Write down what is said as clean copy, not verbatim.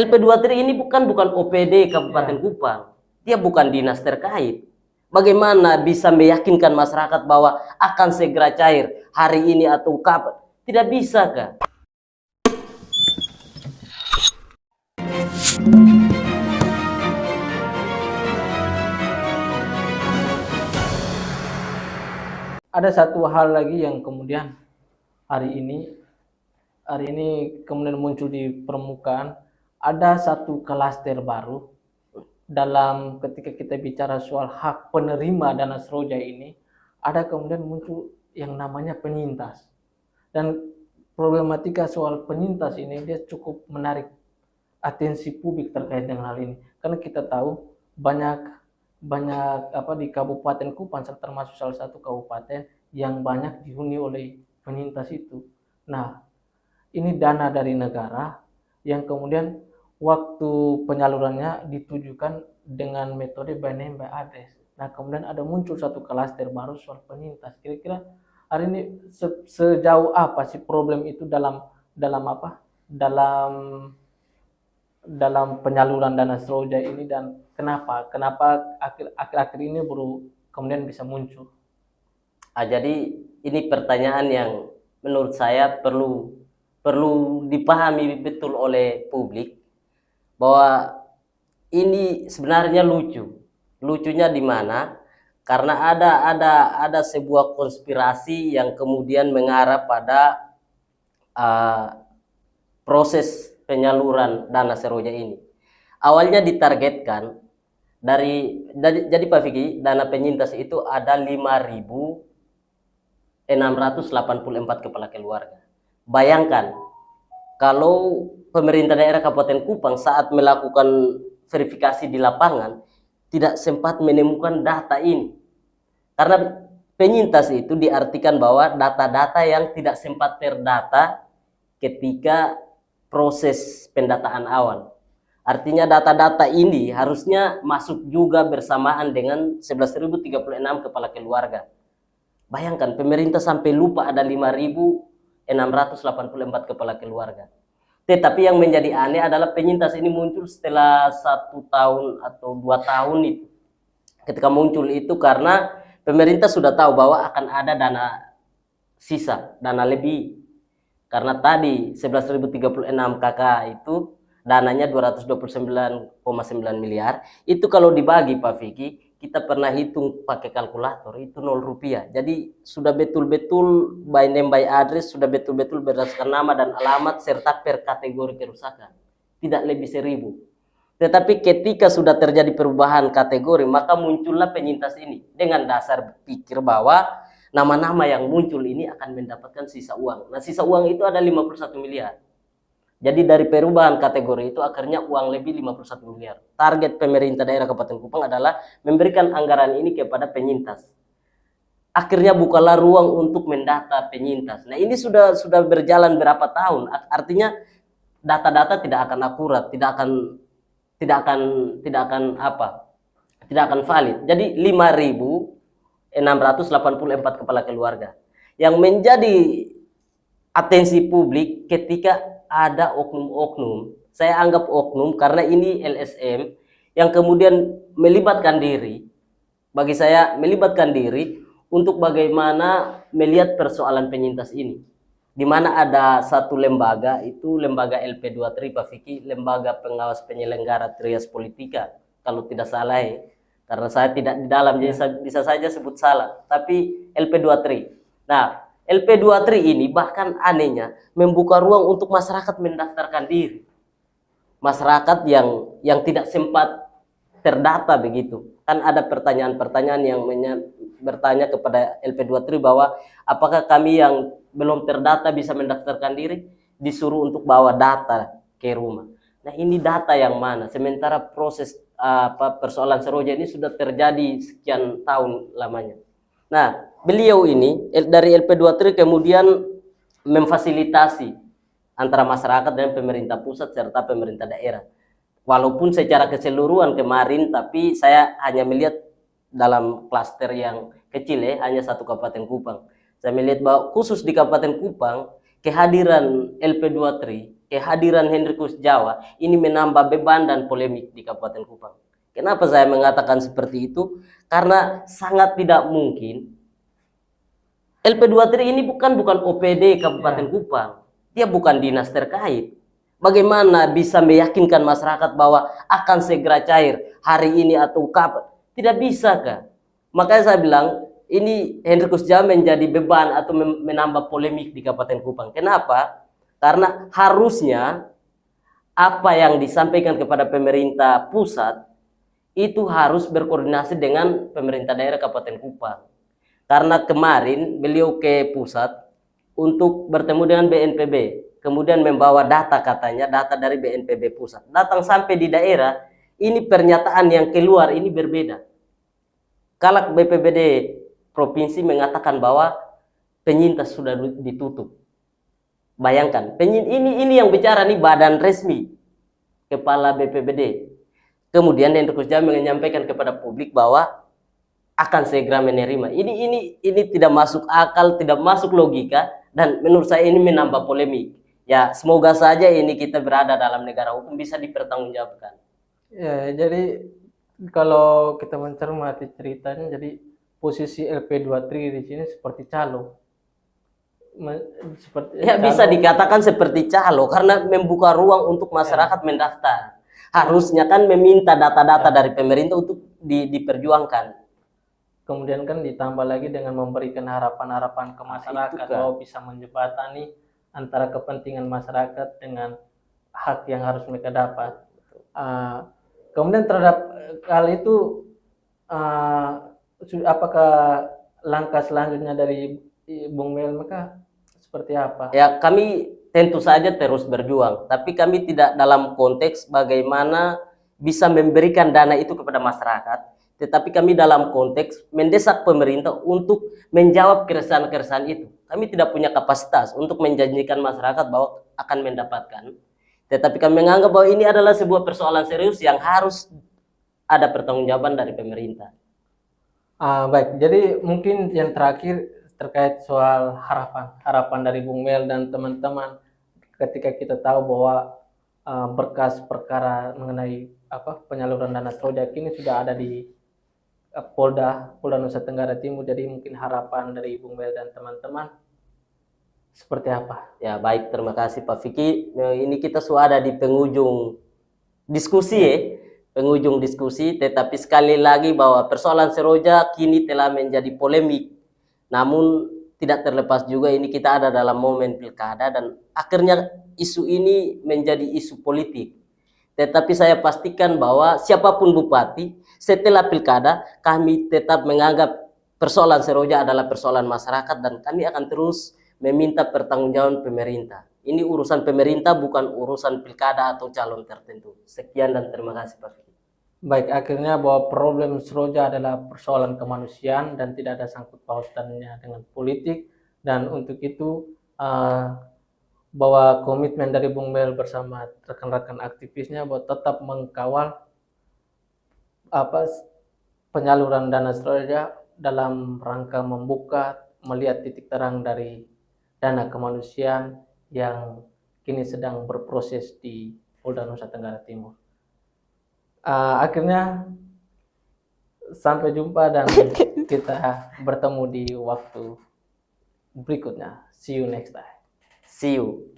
LP23 ini bukan OPD Kabupaten Kupang. Dia bukan dinas terkait. Bagaimana bisa meyakinkan masyarakat bahwa akan segera cair hari ini atau kapan? Tidak bisa, Kak. Ada satu hal lagi yang kemudian hari ini kemudian muncul di permukaan. Ada satu klaster baru dalam ketika kita bicara soal hak penerima dana seroja ini. Ada kemudian muncul yang namanya penyintas, dan problematika soal penyintas ini dia cukup menarik atensi publik terkait dengan hal ini, karena kita tahu banyak di Kabupaten Kupang termasuk salah satu kabupaten yang banyak dihuni oleh penyintas itu. Nah, ini dana dari negara yang kemudian waktu penyalurannya ditujukan dengan metode by name by address. Nah, kemudian ada muncul satu klaster baru soal penyintas. Kira-kira hari ini sejauh apa sih problem itu dalam penyaluran dana seroja ini, dan kenapa akhir-akhir ini baru kemudian bisa muncul? Jadi ini pertanyaan yang menurut saya perlu dipahami betul oleh publik, bahwa ini sebenarnya lucunya di mana? Karena ada sebuah konspirasi yang kemudian mengarah pada proses penyaluran dana seroja ini. Awalnya ditargetkan jadi Pak Vicky, dana penyintas itu ada 5.684 kepala keluarga. Bayangkan kalau pemerintah daerah Kabupaten Kupang saat melakukan verifikasi di lapangan tidak sempat menemukan data ini. Karena penyintas itu diartikan bahwa data-data yang tidak sempat terdata ketika proses pendataan awal. Artinya data-data ini harusnya masuk juga bersamaan dengan 11.036 kepala keluarga. Bayangkan pemerintah sampai lupa ada 5.684 kepala keluarga. Tetapi yang menjadi aneh adalah penyintas ini muncul setelah 1 tahun atau 2 tahun itu. Ketika muncul itu karena pemerintah sudah tahu bahwa akan ada dana sisa, dana lebih. Karena tadi 11.036 KK itu dananya 229,9 miliar. Itu kalau dibagi Pak Vicky, kita pernah hitung pakai kalkulator, itu 0 rupiah. Jadi sudah betul-betul by name by address, sudah betul-betul berdasarkan nama dan alamat serta per kategori kerusakan. Tidak lebih 1.000. Tetapi ketika sudah terjadi perubahan kategori, maka muncullah penyintas ini dengan dasar pikir bahwa nama-nama yang muncul ini akan mendapatkan sisa uang. Nah, sisa uang itu ada 51 miliar. Jadi dari perubahan kategori itu akhirnya uang lebih 51 miliar. Target pemerintah daerah Kabupaten Kupang adalah memberikan anggaran ini kepada penyintas. Akhirnya bukalah ruang untuk mendata penyintas. Nah, ini sudah berjalan berapa tahun. Artinya data-data tidak akan akurat, tidak akan valid. Jadi 5.684 kepala keluarga. Yang menjadi atensi publik ketika ada oknum-oknum, saya anggap oknum karena ini LSM yang kemudian melibatkan diri, bagi saya melibatkan diri untuk bagaimana melihat persoalan penyintas ini. Di mana ada satu lembaga, itu lembaga LP23 Pak Vicky, lembaga pengawas penyelenggara trias politika, kalau tidak salah karena saya tidak di dalam jadi saya bisa saja sebut salah, tapi LP23. Nah, LP23 ini bahkan anehnya membuka ruang untuk masyarakat mendaftarkan diri. Masyarakat yang tidak sempat terdata begitu. Kan ada pertanyaan-pertanyaan yang bertanya kepada LP23 bahwa apakah kami yang belum terdata bisa mendaftarkan diri, disuruh untuk bawa data ke rumah. Nah, ini data yang mana? Sementara proses persoalan seroja ini sudah terjadi sekian tahun lamanya. Nah, beliau ini dari LP23 kemudian memfasilitasi antara masyarakat dan pemerintah pusat serta pemerintah daerah. Walaupun secara keseluruhan kemarin, tapi saya hanya melihat dalam klaster yang kecil hanya satu Kabupaten Kupang. Saya melihat bahwa khusus di Kabupaten Kupang, kehadiran LP23 kehadiran Hendrikus Jawa ini menambah beban dan polemik di Kabupaten Kupang. Kenapa saya mengatakan seperti itu? Karena sangat tidak mungkin LP23 ini bukan OPD Kabupaten Kupang. Dia bukan dinas terkait. Bagaimana bisa meyakinkan masyarakat bahwa akan segera cair hari ini atau kapan? Tidak bisa, Kak. Makanya saya bilang, ini Hendrikus Jawa menjadi beban atau menambah polemik di Kabupaten Kupang. Kenapa? Karena harusnya apa yang disampaikan kepada pemerintah pusat itu harus berkoordinasi dengan pemerintah daerah Kabupaten Kupang. Karena kemarin beliau ke pusat untuk bertemu dengan BNPB, kemudian membawa data, katanya data dari BNPB pusat. Datang sampai di daerah, ini pernyataan yang keluar ini berbeda. Kalau BPBD provinsi mengatakan bahwa penyintas sudah ditutup. Bayangkan, ini yang bicara nih badan resmi, kepala BPBD. Kemudian Hendrikus Jawa menyampaikan kepada publik bahwa akan segera menerima. Ini tidak masuk akal, tidak masuk logika, dan menurut saya ini menambah polemik. Ya, semoga saja ini kita berada dalam negara hukum bisa dipertanggungjawabkan. Ya, jadi kalau kita mencermati ceritanya, jadi posisi LP23 di sini seperti calo. Bisa dikatakan seperti calo karena membuka ruang untuk masyarakat mendaftar. Harusnya kan meminta data-data dari pemerintah untuk diperjuangkan. Kemudian kan ditambah lagi dengan memberikan harapan-harapan ke masyarakat bahwa bisa menjembatani antara kepentingan masyarakat dengan hak yang harus mereka dapat. Kemudian terhadap hal itu, apakah langkah selanjutnya dari Bung Mel maka seperti apa? Ya, kami tentu saja terus berjuang, tapi kami tidak dalam konteks bagaimana bisa memberikan dana itu kepada masyarakat, tetapi kami dalam konteks mendesak pemerintah untuk menjawab keresahan-keresahan itu. Kami tidak punya kapasitas untuk menjanjikan masyarakat bahwa akan mendapatkan, tetapi kami menganggap bahwa ini adalah sebuah persoalan serius yang harus ada pertanggungjawaban dari pemerintah. Baik, jadi mungkin yang terakhir terkait soal harapan dari Bung Mel dan teman-teman ketika kita tahu bahwa berkas perkara mengenai penyaluran dana Trojak ini sudah ada di Polda Nusa Tenggara Timur. Jadi mungkin harapan dari Bung Mel dan teman-teman seperti apa? Ya, baik, terima kasih Pak Vicky. Ini kita sudah ada di penghujung diskusi penghujung diskusi, tetapi sekali lagi bahwa persoalan Seroja kini telah menjadi polemik. Namun tidak terlepas juga ini kita ada dalam momen pilkada dan akhirnya isu ini menjadi isu politik. Tetapi saya pastikan bahwa siapapun bupati setelah pilkada kami tetap menganggap persoalan Seroja adalah persoalan masyarakat dan kami akan terus meminta pertanggungjawaban pemerintah. Ini urusan pemerintah, bukan urusan pilkada atau calon tertentu. Sekian dan terima kasih Pak. Baik, akhirnya bahwa problem Seroja adalah persoalan kemanusiaan dan tidak ada sangkut pautannya dengan politik, dan untuk itu bahwa komitmen dari Bung Mel bersama rekan-rekan aktivisnya bahwa tetap mengkawal penyaluran dana Seroja dalam rangka melihat titik terang dari dana kemanusiaan yang kini sedang berproses di Polda Nusa Tenggara Timur. Akhirnya sampai jumpa dan kita bertemu di waktu berikutnya. See you next time. See you.